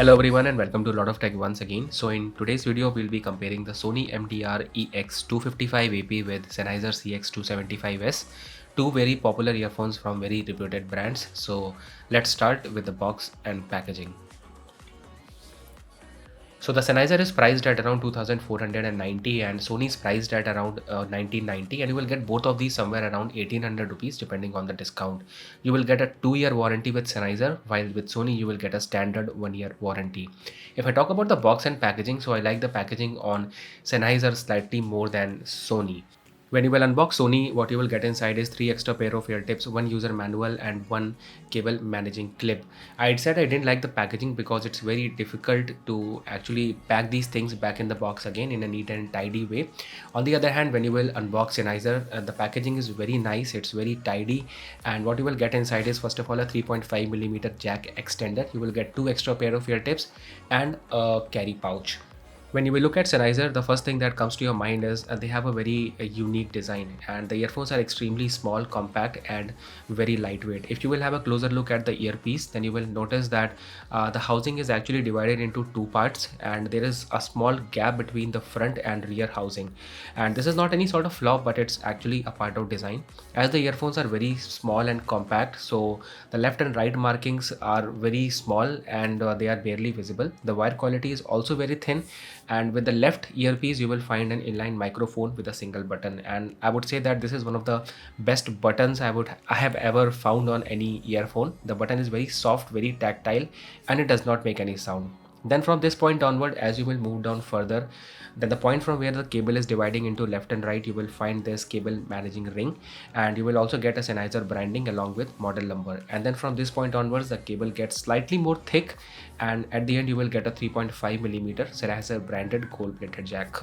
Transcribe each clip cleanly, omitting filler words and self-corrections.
Hello everyone and welcome to Lot of Tech once again. So in today's video we'll be comparing the Sony MDR EX255 AP with Sennheiser CX275S, two very popular earphones from very reputed brands. So let's start with the box and packaging. So the Sennheiser is priced at around 2490 and Sony is priced at around 1990, and you will get both of these somewhere around 1800 rupees depending on the discount. You will get a 2-year warranty with Sennheiser, while with Sony you will get a standard 1-year warranty. If I talk about the box and packaging, so I like the packaging on Sennheiser slightly more than Sony. When you will unbox Sony, what you will get inside is 3 extra pair of ear tips, 1 user manual and 1 cable managing clip. I said I didn't like the packaging because it's very difficult to actually pack these things back in the box again in a neat and tidy way. On the other hand, when you will unbox Sennheiser, the packaging is very nice, it's very tidy, and what you will get inside is first of all a 3.5mm jack extender. You will get 2 extra pair of ear tips and a carry pouch. When you will look at Sennheiser, the first thing that comes to your mind is they have a very unique design, and the earphones are extremely small, compact and very lightweight. If you will have a closer look at the earpiece, then you will notice that the housing is actually divided into two parts, and there is a small gap between the front and rear housing. And this is not any sort of flaw, but it's actually a part of design. As the earphones are very small and compact, so the left and right markings are very small and they are barely visible. The wire quality is also very thin, and with the left earpiece you will find an inline microphone with a single button, and I would say that this is one of the best buttons I have ever found on any earphone. The button is very soft, very tactile, and it does not make any sound. Then from this point onward, as you will move down further, then the point from where the cable is dividing into left and right, you will find this cable managing ring, and you will also get a Sennheiser branding along with model number. And then from this point onwards, the cable gets slightly more thick, and at the end you will get a 3.5mm Sennheiser branded gold-plated jack.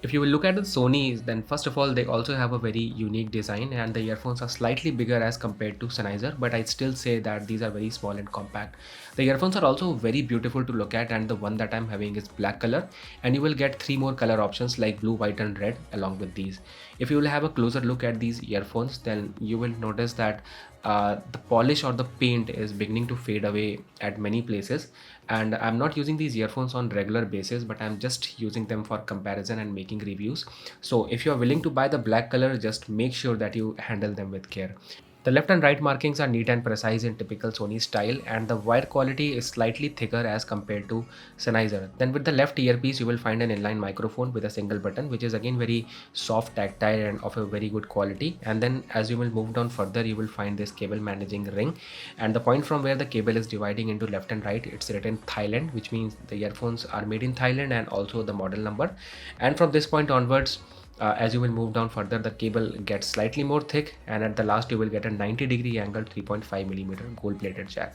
If you will look at the Sony's, then first of all they also have a very unique design, and the earphones are slightly bigger as compared to Sennheiser, but I'd still say that these are very small and compact. The earphones are also very beautiful to look at, and the one that I'm having is black color, and you will get 3 more color options like blue, white and red along with these. If you will have a closer look at these earphones, then you will notice that the polish or the paint is beginning to fade away at many places, and I'm not using these earphones on regular basis, but I'm just using them for comparison and making reviews. So if you are willing to buy the black color, just make sure that you handle them with care. The left and right markings are neat and precise in typical Sony style, and the wire quality is slightly thicker as compared to Sennheiser. Then with the left earpiece you will find an inline microphone with a single button, which is again very soft, tactile and of a very good quality. And then as you will move down further, you will find this cable managing ring, and the point from where the cable is dividing into left and right, it's written Thailand, which means the earphones are made in Thailand, and also the model number. And from this point onwards, as you will move down further, the cable gets slightly more thick, and at the last you will get a 90-degree angle 3.5mm gold plated jack.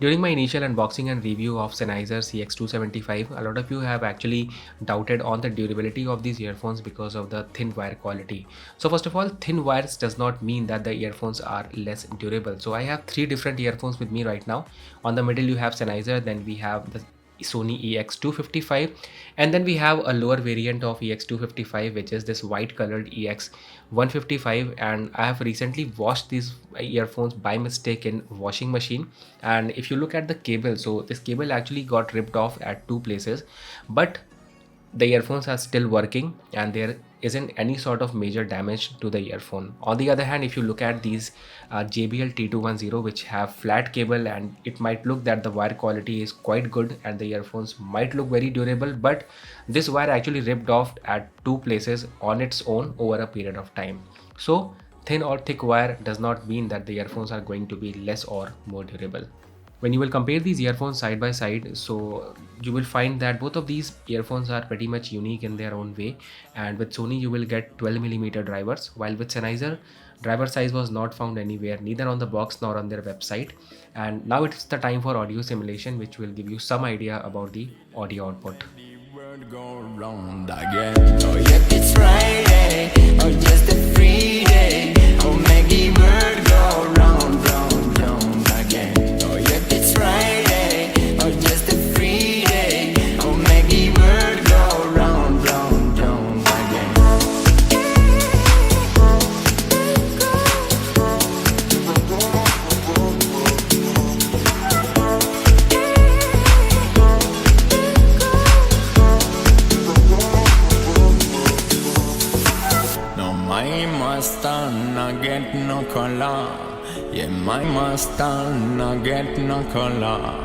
During my initial unboxing and review of Sennheiser CX275, a lot of you have actually doubted on the durability of these earphones because of the thin wire quality. So first of all, thin wires does not mean that the earphones are less durable. So I have 3 different earphones with me right now. On the middle you have Sennheiser, then we have the Sony EX255, and then we have a lower variant of EX255, which is this white colored EX155. And I have recently washed these earphones by mistake in washing machine, and if you look at the cable, so this cable actually got ripped off at 2 places, but the earphones are still working and there isn't any sort of major damage to the earphone. On the other hand, if you look at these JBL T210, which have flat cable, and it might look that the wire quality is quite good and the earphones might look very durable, but this wire actually ripped off at 2 places on its own over a period of time. So thin or thick wire does not mean that the earphones are going to be less or more durable. When you will compare these earphones side by side, so you will find that both of these earphones are pretty much unique in their own way. And with Sony you will get 12mm drivers, while with Sennheiser, driver size was not found anywhere, neither on the box nor on their website. And now it's the time for audio simulation, which will give you some idea about the audio output. It's Friday, or just a free day, or make the world go round, round, round again. It's Friday, or just a free day, or make the world go round, round, round again. Yeah, my master no get no color.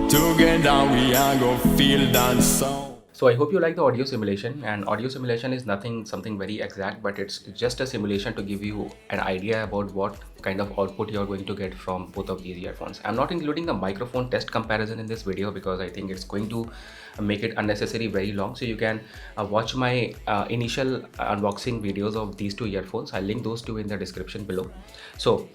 Together we are go feel that sound. So I hope you like the audio simulation, and audio simulation is nothing something very exact, but it's just a simulation to give you an idea about what kind of output you're going to get from both of these earphones. I'm not including the microphone test comparison in this video because I think it's going to make it unnecessary very long. So you can watch my initial unboxing videos of these two earphones. I'll link those two in the description below. So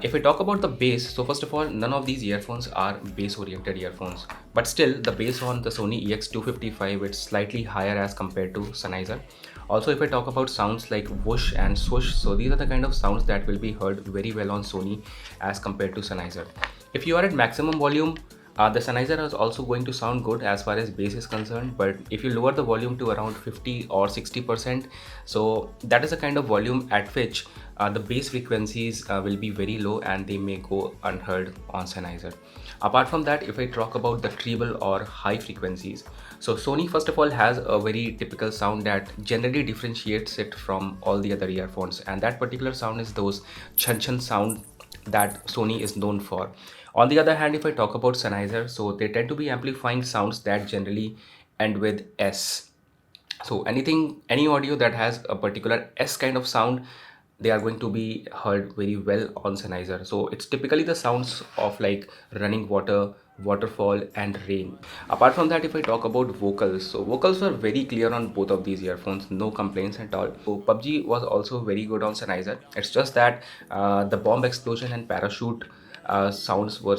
if we talk about the bass, so first of all, none of these earphones are bass oriented earphones, but still the bass on the Sony EX255, it's slightly higher as compared to Sennheiser. Also, if I talk about sounds like whoosh and swoosh, so these are the kind of sounds that will be heard very well on Sony as compared to Sennheiser. If you are at maximum volume, the Sennheiser is also going to sound good as far as bass is concerned, but if you lower the volume to around 50 or 60%, so that is a kind of volume at which the bass frequencies will be very low and they may go unheard on Sennheiser. Apart from that, if I talk about the treble or high frequencies, so Sony first of all has a very typical sound that generally differentiates it from all the other earphones, and that particular sound is those chun sound that Sony is known for. On the other hand, if I talk about Sennheiser, so they tend to be amplifying sounds that generally end with S. So any audio that has a particular S kind of sound, they are going to be heard very well on Sennheiser. So it's typically the sounds of like running water, waterfall and rain. Apart from that, if I talk about vocals, so vocals were very clear on both of these earphones, no complaints at all. So PUBG was also very good on Sennheiser. It's just that the bomb explosion and parachute sounds were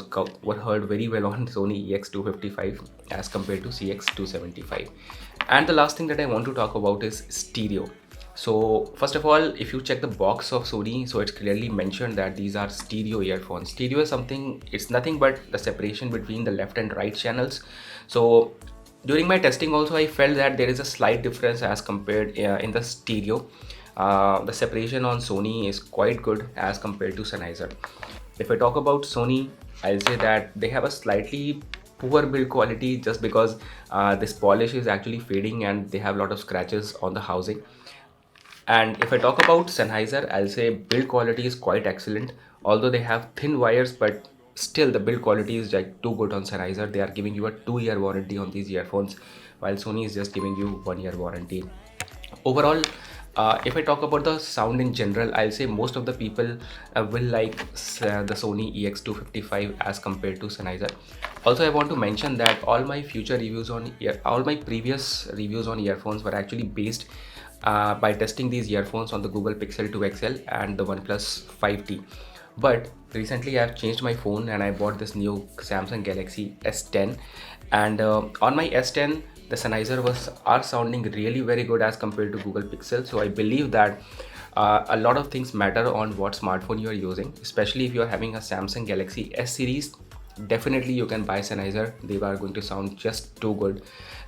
heard very well on Sony EX255 as compared to CX275. And the last thing that I want to talk about is stereo. So first of all, if you check the box of Sony, so it's clearly mentioned that these are stereo earphones. Stereo is something, it's nothing but the separation between the left and right channels. So during my testing also, I felt that there is a slight difference as compared in the stereo. The separation on Sony is quite good as compared to Sennheiser. If I talk about Sony, I'll say that they have a slightly poor build quality just because this polish is actually fading and they have a lot of scratches on the housing. And if I talk about Sennheiser, I'll say build quality is quite excellent. Although they have thin wires, but still the build quality is like too good on Sennheiser. They are giving you a 2-year warranty on these earphones, while Sony is just giving you 1-year warranty. Overall, if I talk about the sound in general, I'll say most of the people will like the Sony EX255 as compared to Sennheiser. Also, I want to mention that all my previous reviews on earphones were actually based by testing these earphones on the Google Pixel 2 XL and the OnePlus 5T. But recently I've changed my phone and I bought this new Samsung Galaxy S10, and on my S10 the Sennheiser are sounding really very good as compared to Google Pixel. So I believe that a lot of things matter on what smartphone you are using, especially if you are having a Samsung Galaxy S series. Definitely you can buy Sennheiser. They are going to sound just too good.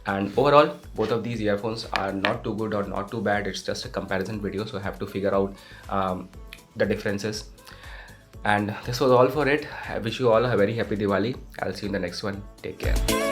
And overall, both of these earphones are not too good or not too bad. It's just a comparison video, so I have to figure out the differences. And this was all for it. I wish you all a very happy Diwali. I'll see you in the next one. Take care.